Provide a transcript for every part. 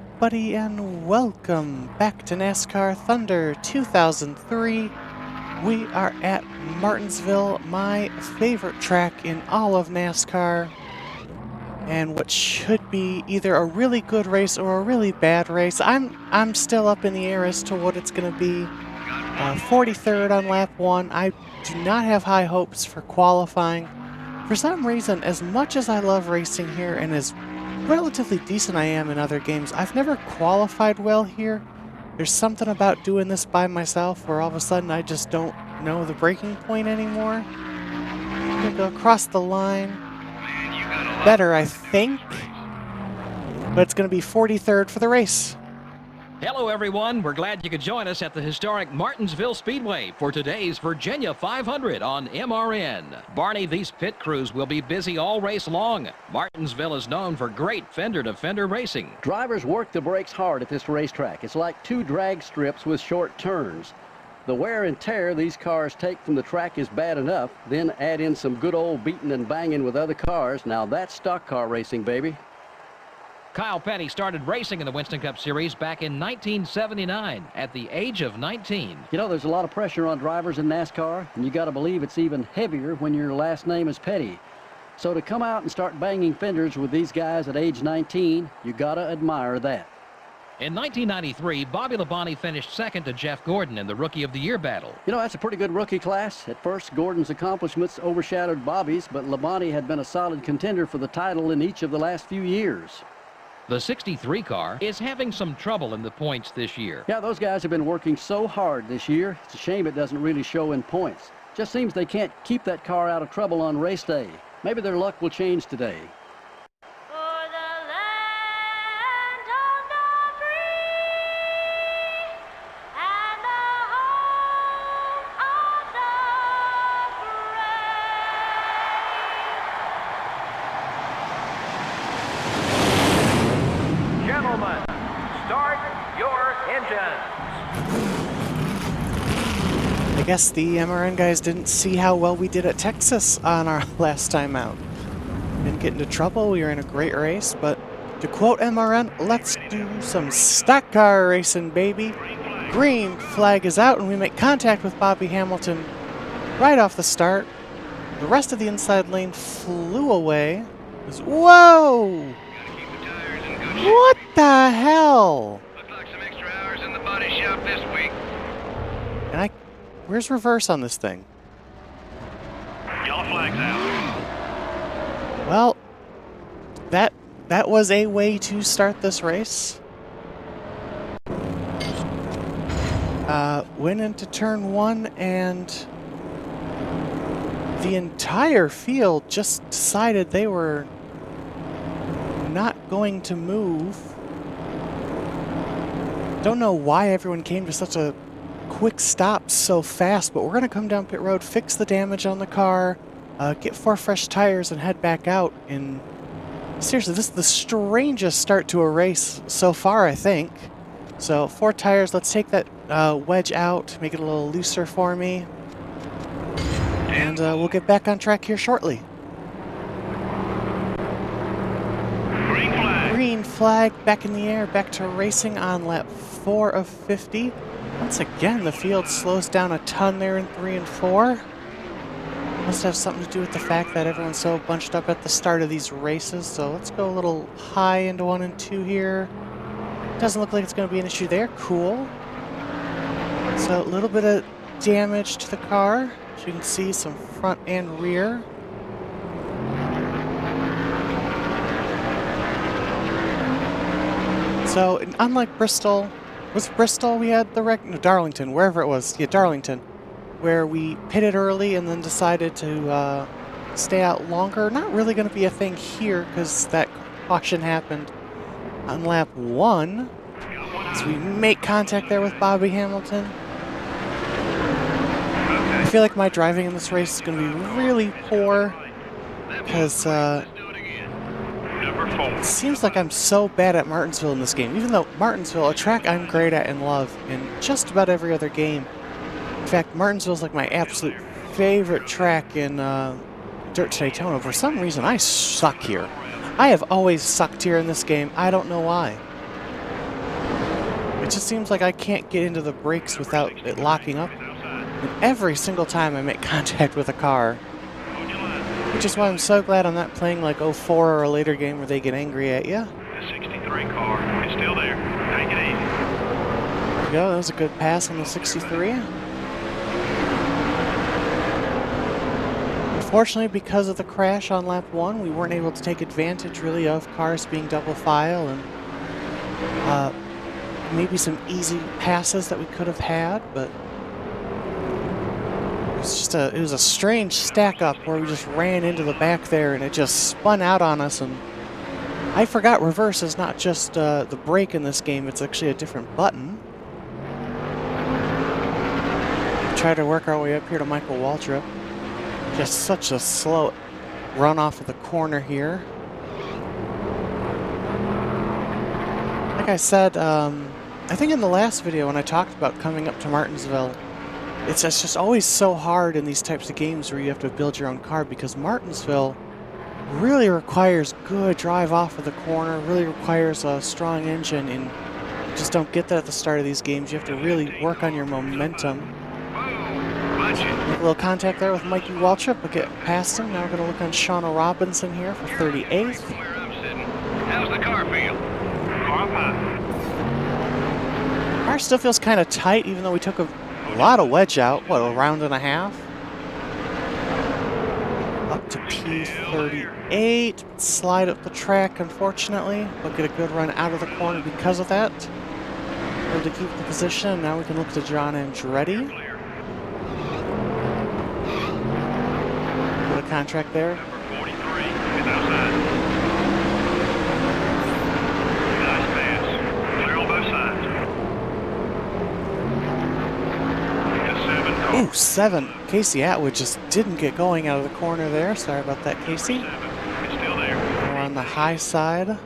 everybody, and welcome back to NASCAR Thunder 2003. We are at Martinsville, my favorite track in all of NASCAR, and what should be either a really good race or a really bad race. I'm still up in the air as to what it's going to be. 43rd on lap 1. I do not have high hopes for qualifying. For some reason, as much as I love racing here and as relatively decent I am in other games, I've never qualified well here. There's something about doing this by myself where all of a sudden I just don't know the breaking point anymore. I'm gonna go across the line. Better, I think. But it's gonna be 43rd for the race. Hello, everyone. We're glad you could join us at the historic Martinsville Speedway for today's Virginia 500 on MRN. Barney, these pit crews will be busy all race long. Martinsville is known for great fender-to-fender racing. Drivers work the brakes hard at this racetrack. It's like two drag strips with short turns. The wear and tear these cars take from the track is bad enough. Then add in some good old beating and banging with other cars. Now that's stock car racing, baby. Kyle Petty started racing in the Winston Cup Series back in 1979 at the age of 19. You know, there's a lot of pressure on drivers in NASCAR, and you got to believe it's even heavier when your last name is Petty. So to come out and start banging fenders with these guys at age 19, you got to admire that. In 1993, Bobby Labonte finished second to Jeff Gordon in the Rookie of the Year battle. You know, that's a pretty good rookie class. At first, Gordon's accomplishments overshadowed Bobby's, but Labonte had been a solid contender for the title in each of the last few years. The 63 car is having some trouble in the points this year. Yeah, those guys have been working so hard this year. It's a shame it doesn't really show in points. Just seems they can't keep that car out of trouble on race day. Maybe their luck will change today. I guess the MRN guys didn't see how well we did at Texas on our last time out. Didn't get into trouble, we were in a great race, but to quote MRN, let's do some stock car racing, baby. Green flag is out and we make contact with Bobby Hamilton right off the start. The rest of the inside lane flew away. Whoa! What the hell? Looks like some extra hours in the body shop this week. And where's reverse on this thing? Yellow flag's out. Well, that was a way to start this race. Went into turn 1 and the entire field just decided they were not going to move. Don't know why everyone came to such a quick stop so fast, but we're going to come down pit road, fix the damage on the car, get 4 fresh tires, and head back out. And seriously, this is the strangest start to a race so far, I think. So 4 tires, let's take that wedge out, make it a little looser for me, and we'll get back on track here shortly. Green flag. Green flag back in the air, back to racing on lap 4 of 50. Once again, the field slows down a ton there in 3 and 4. Must have something to do with the fact that everyone's so bunched up at the start of these races. So let's go a little high into 1 and 2 here. Doesn't look like it's going to be an issue there. Cool. So a little bit of damage to the car. As you can see, some front and rear. So unlike Bristol, was it Bristol we had the wreck? No, Darlington, wherever it was. Yeah, Darlington, where we pitted early and then decided to stay out longer. Not really going to be a thing here because that caution happened on lap 1. So we make contact there with Bobby Hamilton. I feel like my driving in this race is going to be really poor because it seems like I'm so bad at Martinsville in this game, even though Martinsville, a track I'm great at and love in just about every other game. In fact, Martinsville is like my absolute favorite track in Dirt to Daytona. For some reason, I suck here. I have always sucked here in this game. I don't know why. It just seems like I can't get into the brakes without it locking up. And every single time I make contact with a car. Which is why I'm so glad I'm not playing like 04 or a later game where they get angry at you. The 63 car is still there. Take it easy. There we go, that was a good pass on the 63. Unfortunately, because of the crash on lap 1, we weren't able to take advantage really of cars being double file and maybe some easy passes that we could have had, but it was a strange stack up where we just ran into the back there and it just spun out on us. And I forgot reverse is not just the brake in this game, it's actually a different button. Try to work our way up here to Michael Waltrip. Just such a slow run off of the corner here. Like I said, I think in the last video when I talked about coming up to Martinsville, it's just always so hard in these types of games where you have to build your own car, because Martinsville really requires good drive off of the corner, really requires a strong engine, and you just don't get that at the start of these games. You have to really work on your momentum. Make a little contact there with Mikey Waltrip. We'll get past him. Now we're going to look on Shauna Robinson here for 38th. How's the car feel? Car fine. Car still feels kind of tight, even though we took a lot of wedge out. What, a round and a half? Up to P38. Slide up the track, unfortunately. We'll get a good run out of the corner because of that. Able to keep the position. Now we can look to John Andretti. Put a contract there. Number 43 is outside. Nice pass. Clear on both sides. Ooh, 7. Casey Atwood just didn't get going out of the corner there. Sorry about that, Casey. It's still there. We're on the high side.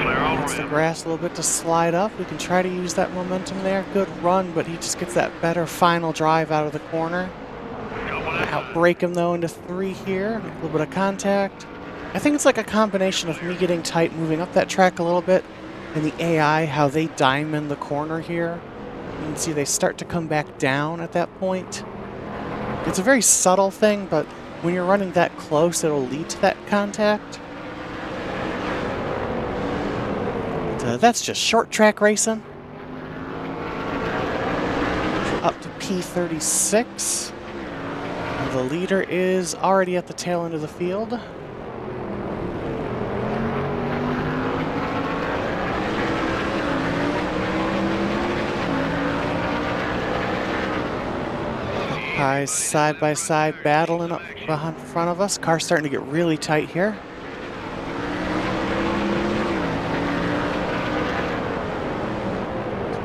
Clear all Gets the around. grass a little bit to slide up. We can try to use that momentum there. Good run, but he just gets that better final drive out of the corner. Outbrake him though into 3 here. Make a little bit of contact. I think it's like a combination of me getting tight, moving up that track a little bit, and the AI, how they diamond the corner here. You can see they start to come back down at that point. It's a very subtle thing, but when you're running that close, it'll lead to that contact. But, that's just short track racing. Up to P36. And the leader is already at the tail end of the field. Guys side by side battling up behind front of us. Car's starting to get really tight here.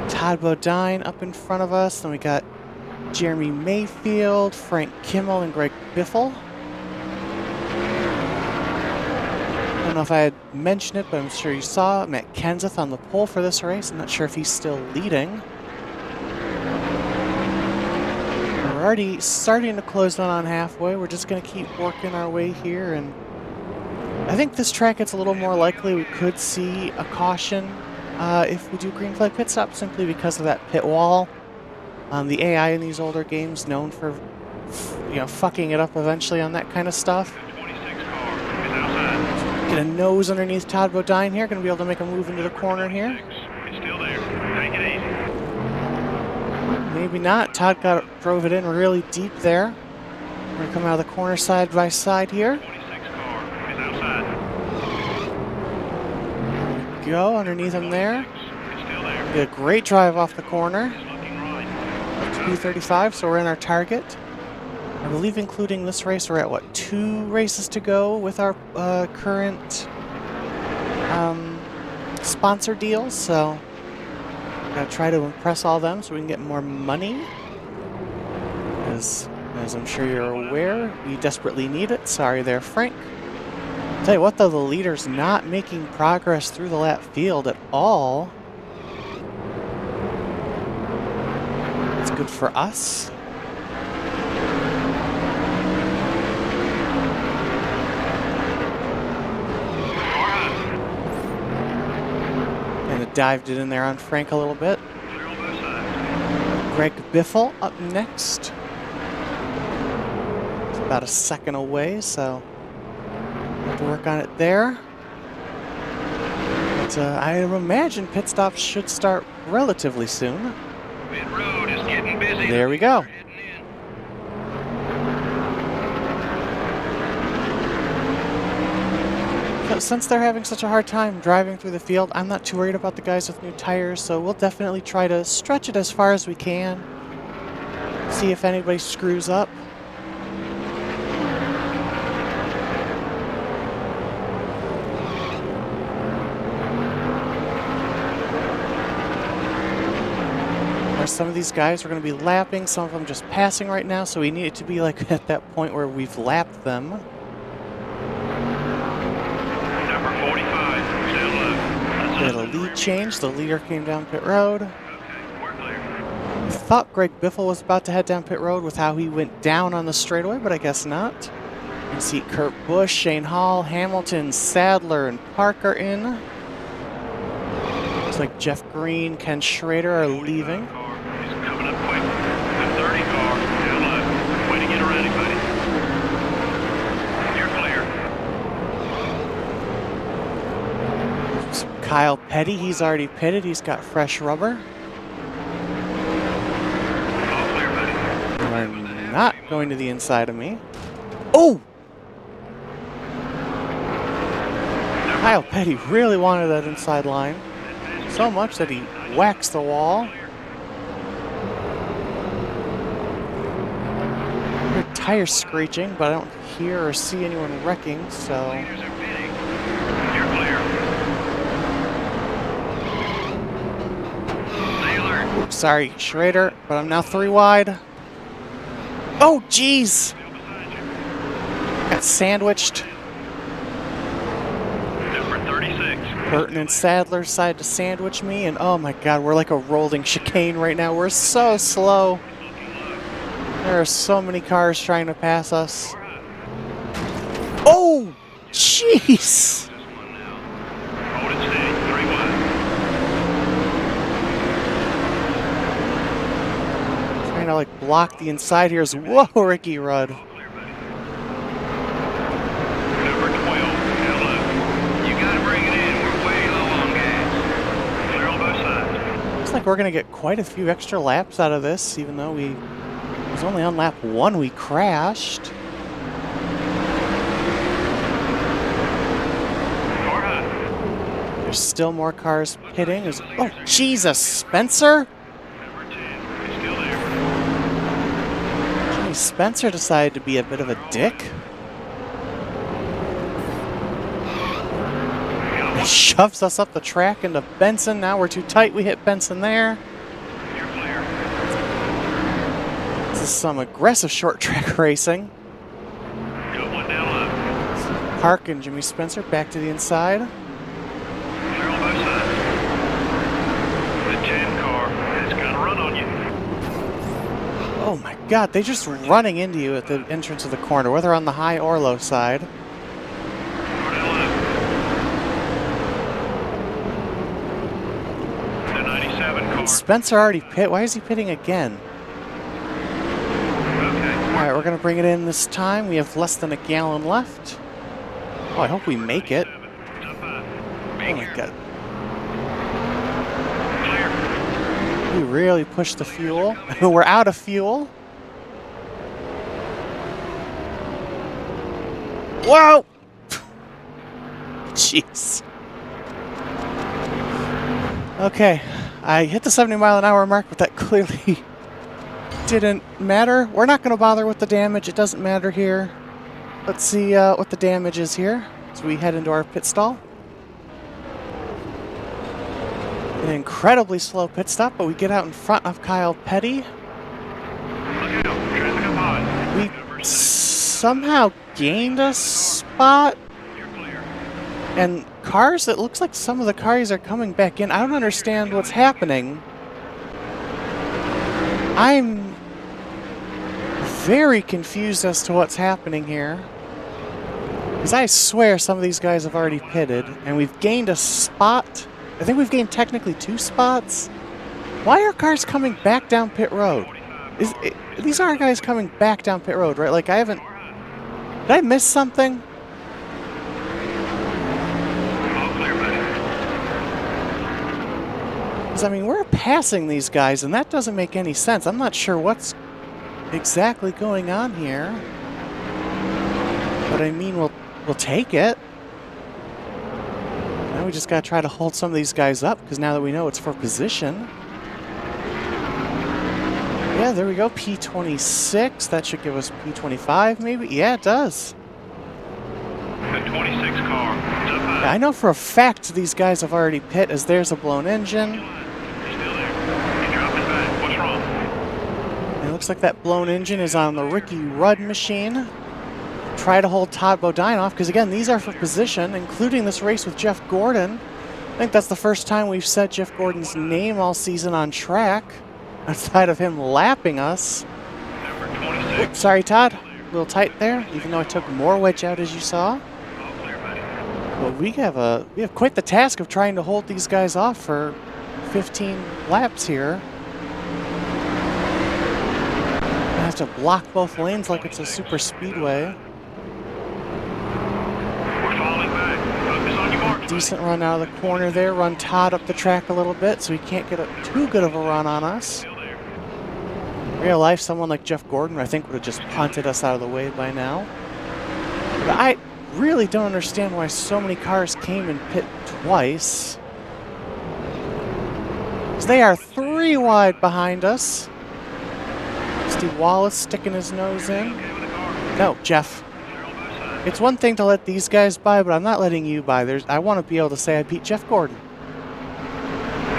Todd Bodine up in front of us. Then we got Jeremy Mayfield, Frank Kimmel, and Greg Biffle. I don't know if I had mentioned it, but I'm sure you saw Matt Kenseth on the pole for this race. I'm not sure if he's still leading. We're already starting to close in on halfway. We're just going to keep working our way here, and I think this track it's a little more likely we could see a caution if we do green flag pit stop, simply because of that pit wall. The AI in these older games known for, fucking it up eventually on that kind of stuff. 26 car is outside. Get a nose underneath Todd Bodine here. Going to be able to make a move into the corner here. It's still there. Take it easy. Maybe not. Todd drove it in really deep there. We're going to come out of the corner side by side here. 26 car is outside. There we go, underneath him there. It's still there. Get a great drive off the corner. It's looking right. Up to P35, so we're in our target. I believe including this race, we're at, 2 races to go with our current sponsor deals, so gotta try to impress all them so we can get more money. As I'm sure you're aware, we desperately need it. Sorry there, Frank. Tell you what though, the leader's not making progress through the lap field at all. It's good for us. dived it in there on Frank a little bit. Clear on both sides. Greg Biffle up next. It's about a second away, so have to work on it there. But I imagine pit stops should start relatively soon. Pit road is getting busy. There we go. Heading in. But since they're having such a hard time driving through the field, I'm not too worried about the guys with new tires, so we'll definitely try to stretch it as far as we can. See if anybody screws up. Some of these guys are going to be lapping, some of them just passing right now, so we need it to be like at that point where we've lapped them. Number 45, still low. We had a lead change, the leader came down pit road. Okay, we're clear. I thought Greg Biffle was about to head down pit road with how he went down on the straightaway, but I guess not. You can see Kurt Busch, Shane Hall, Hamilton, Sadler, and Parker in. Looks like Jeff Green, Ken Schrader are leaving. He's coming up quick. The 30 car, down low. Way to get around him, buddy. You're clear. Kyle Petty, he's already pitted, he's got fresh rubber. All clear, buddy. Are not going to the inside of me. Oh! Kyle Petty really wanted that inside line. So much that he whacks the wall. I hear tires screeching, but I don't hear or see anyone wrecking, so... Leaders are pitting. You're clear. Stay alert. Oops, sorry, Schrader, but I'm now 3 wide. Oh, jeez! Still beside you. Got sandwiched. Number 36. Burton and Sadler decided to sandwich me, and oh my god, we're like a rolling chicane right now. We're so slow. Looking low. There are so many cars trying to pass us. Car high. Oh, jeez! This one now. Hold it steady. 3 wide. Trying to like block the inside here is whoa, Ricky Rudd. All clear, buddy. Number 12, down low. You gotta bring it in. We're way low on gas. Clear on both sides. Looks like we're gonna get quite a few extra laps out of this, even though it was only on lap 1 we crashed. Car high. There's still more cars pitting. Oh, Jesus, Spencer? Number 10, he's still there. Jimmy Spencer decided to be a bit of a dick. He shoves us up the track into Benson. Now we're too tight. We hit Benson there. You're clear. This is some aggressive short track racing. Good one down low. Park and Jimmy Spencer back to the inside. Clear on both sides. The 10 car has got a run on you. Oh my god, they're just running into you at the entrance of the corner, whether on the high or low side. Car down low. The 97 car. Spencer already pit. Why is he pitting again? Okay. Alright, we're going to bring it in this time. We have less than a gallon left. Oh, I hope we make it. Top 5. Oh my god. Clear. We really pushed the fuel. We're out of fuel. Whoa! Jeez. Okay, I hit the 70-mile-an-hour mark, but that clearly didn't matter. We're not going to bother with the damage. It doesn't matter here. Let's see what the damage is here as we head into our pit stall. An incredibly slow pit stop, but we get out in front of Kyle Petty. Look out. Traffic up high. We somehow gained a spot. You're clear. And cars, it looks like some of the cars are coming back in. I don't understand what's happening. I'm very confused as to what's happening here. Because I swear some of these guys have already pitted, and we've gained a spot. I think we've gained technically 2 spots. Why are cars coming back down pit road? These are guys coming back down pit road, right? Like, I haven't... Did I miss something? All clear, buddy. Because, I mean, we're passing these guys, and that doesn't make any sense. I'm not sure what's exactly going on here. But, I mean, we'll take it. Now we just got to try to hold some of these guys up, because now that we know it's for position. Yeah, there we go, P26. That should give us P25, maybe? Yeah, it does. The 26 car. It's up high. I know for a fact these guys have already pit, as there's a blown engine. He's still there. He's dropping back. What's wrong? And it looks like that blown engine is on the Ricky Rudd machine. Try to hold Todd Bodine off, because again, these are for position, including this race with Jeff Gordon. I think that's the first time we've said Jeff Gordon's name all season on track, outside of him lapping us. Number 26. Oops, sorry, Todd. A little tight there, even though I took more wedge out, as you saw. All clear, buddy. But we have quite the task of trying to hold these guys off for 15 laps here. I have to block both lanes like it's a super speedway. We're falling back. Focus on your marks, buddy. Decent run out of the corner there. Run Todd up the track a little bit so he can't get too good of a run on us. Still there. Real life, someone like Jeff Gordon, I think, would have just punted us out of the way by now. But I really don't understand why so many cars came and pit twice. 'Cause they are 3 wide behind us. Steve Wallace sticking his nose in. Okay with the car. No, Jeff. Clear on both sides. It's one thing to let these guys by, but I'm not letting you by. I want to be able to say I beat Jeff Gordon.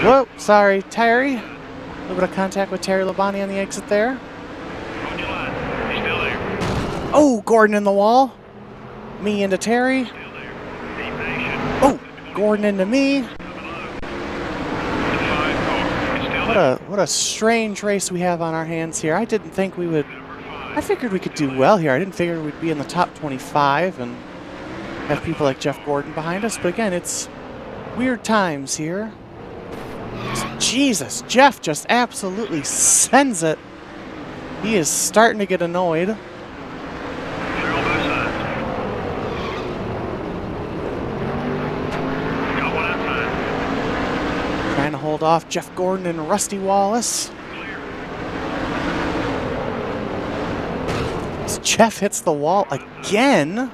Whoa, sorry, Terry. A little bit of contact with Terry Labonte on the exit there. On your line. He's still there. Oh, Gordon in the wall. Me into Terry. Still there. Be patient. Oh, Gordon into me. Coming low. The 5 car. It's still there. What a strange race we have on our hands here. I didn't think we would... Number 5. I figured we could do well here. I didn't figure we'd be in the top 25 and have people like Jeff Gordon behind us. But again, it's weird times here. Jesus, Jeff just absolutely sends it. He is starting to get annoyed. Clear on both sides. Got one outside. Trying to hold off Jeff Gordon and Rusty Wallace. Clear. As Jeff hits the wall again.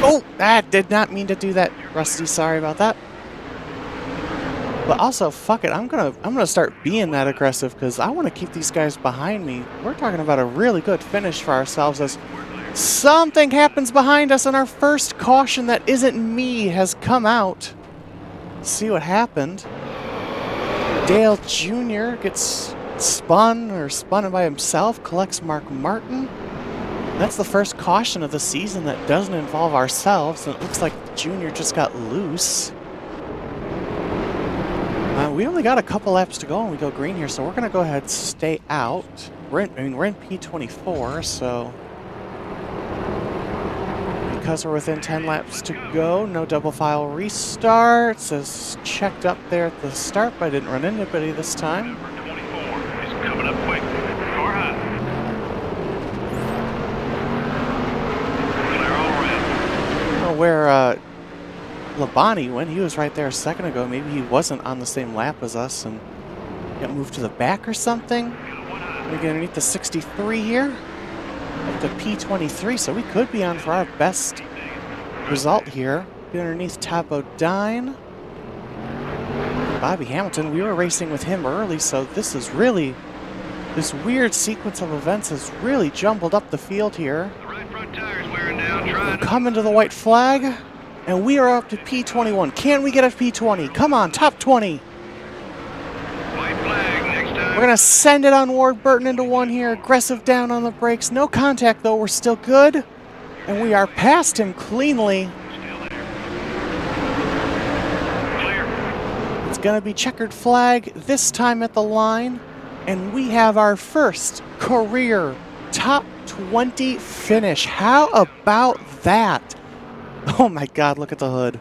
Oh, I did not mean to do that, Rusty. Sorry about that. But also, fuck it. I'm gonna start being that aggressive because I want to keep these guys behind me. We're talking about a really good finish for ourselves as something happens behind us and our first caution that isn't me has come out. Let's see what happened. Dale Jr. gets spun by himself, collects Mark Martin. That's the first caution of the season that doesn't involve ourselves, and it looks like Junior just got loose. We only got a couple laps to go and we go green here, so we're going to go ahead and stay out. We're in P24, so because we're within 10 laps to go, no double file restart. It says checked up there at the start, but I didn't run into anybody this time. Number 24 is coming up quick. Car high. Clear all around. I don't know where Labonte went. He was right there a second ago. Maybe he wasn't on the same lap as us and got moved to the back or something. Got one high. We get underneath the 63 here. Up to P23, so we could be on for our best result here. Get underneath Todd Bodine. Bobby Hamilton, we were racing with him early, so this is really... This weird sequence of events has really jumbled up the field here. The right front tire's wearing down. Trying to... Coming to the white flag, and we are up to P21. Can we get a P20? Come on, top 20. White flag next time. We're going to send it on Ward Burton into one here. Aggressive down on the brakes. No contact, though. We're still good. And we are past him cleanly. Still there. Clear. It's going to be checkered flag, this time at the line. And we have our first career top 20 finish. How about that? Oh my God, look at the hood.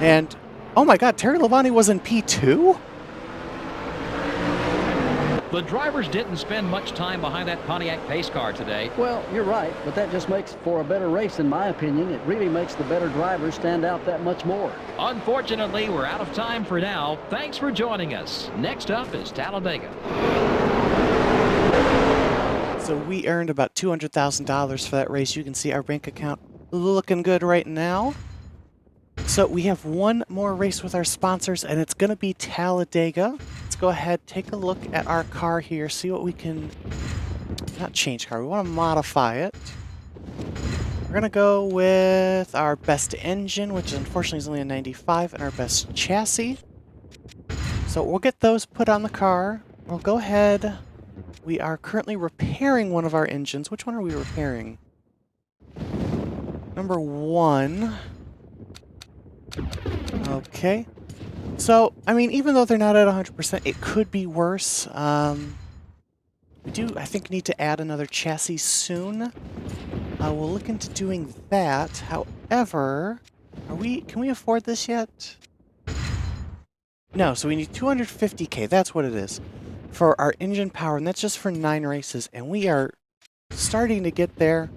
And Oh my God, Terry Labonte was in P2? The drivers didn't spend much time behind that Pontiac pace car today. Well, you're right, but that just makes for a better race in my opinion. It really makes the better drivers stand out that much more. Unfortunately, we're out of time for now. Thanks for joining us. Next up is Talladega. So we earned about $200,000 for that race. You can see our bank account looking good right now. So we have one more race with our sponsors, and it's going to be Talladega. Let's go ahead, take a look at our car here, see what we can... Not change car, we want to modify it. We're going to go with our best engine, which unfortunately is only a 95, and our best chassis. So we'll get those put on the car. We'll go ahead. We are currently repairing one of our engines. Which one are we repairing? Number 1. Okay. So, I mean, even though they're not at 100%, it could be worse. We do, I think, need to add another chassis soon. We'll look into doing that. However, can we afford this yet? No, so we need 250K. That's what it is for our engine power, and that's just for 9 races. And we are starting to get there.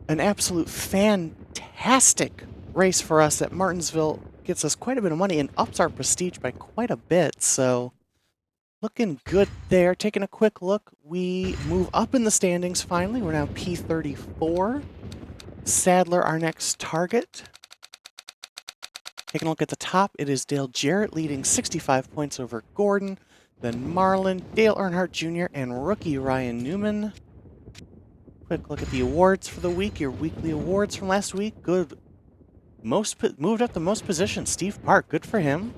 An absolute fantastic race for us at Martinsville. Gets us quite a bit of money and ups our prestige by quite a bit. So looking good there. Taking a quick look, we move up in the standings finally. We're now P34. Sadler, our next target. Taking a look at the top, it is Dale Jarrett leading 65 points over Gordon. Then Marlin, Dale Earnhardt Jr., and rookie Ryan Newman. Quick look at the awards for the week. Your weekly awards from last week. Good. Moved up the most positions. Steve Park, good for him.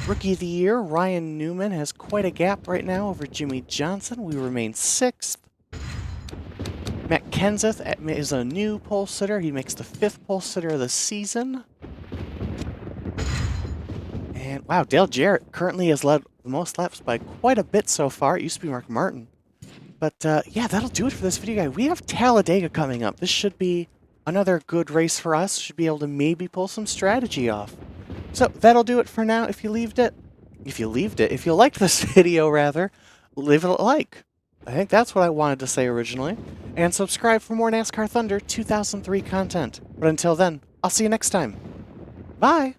Rookie of the Year, Ryan Newman has quite a gap right now over Jimmy Johnson. We remain 6th. Matt Kenseth is a new pole sitter. He makes the 5th pole sitter of the season. And wow, Dale Jarrett currently has led the most laps by quite a bit so far. It used to be Mark Martin. But yeah, that'll do it for this video, guys. We have Talladega coming up. This should be another good race for us. Should be able to maybe pull some strategy off. So that'll do it for now. If you liked this video, rather, leave it a like. I think that's what I wanted to say originally. And subscribe for more NASCAR Thunder 2003 content. But until then, I'll see you next time. Bye!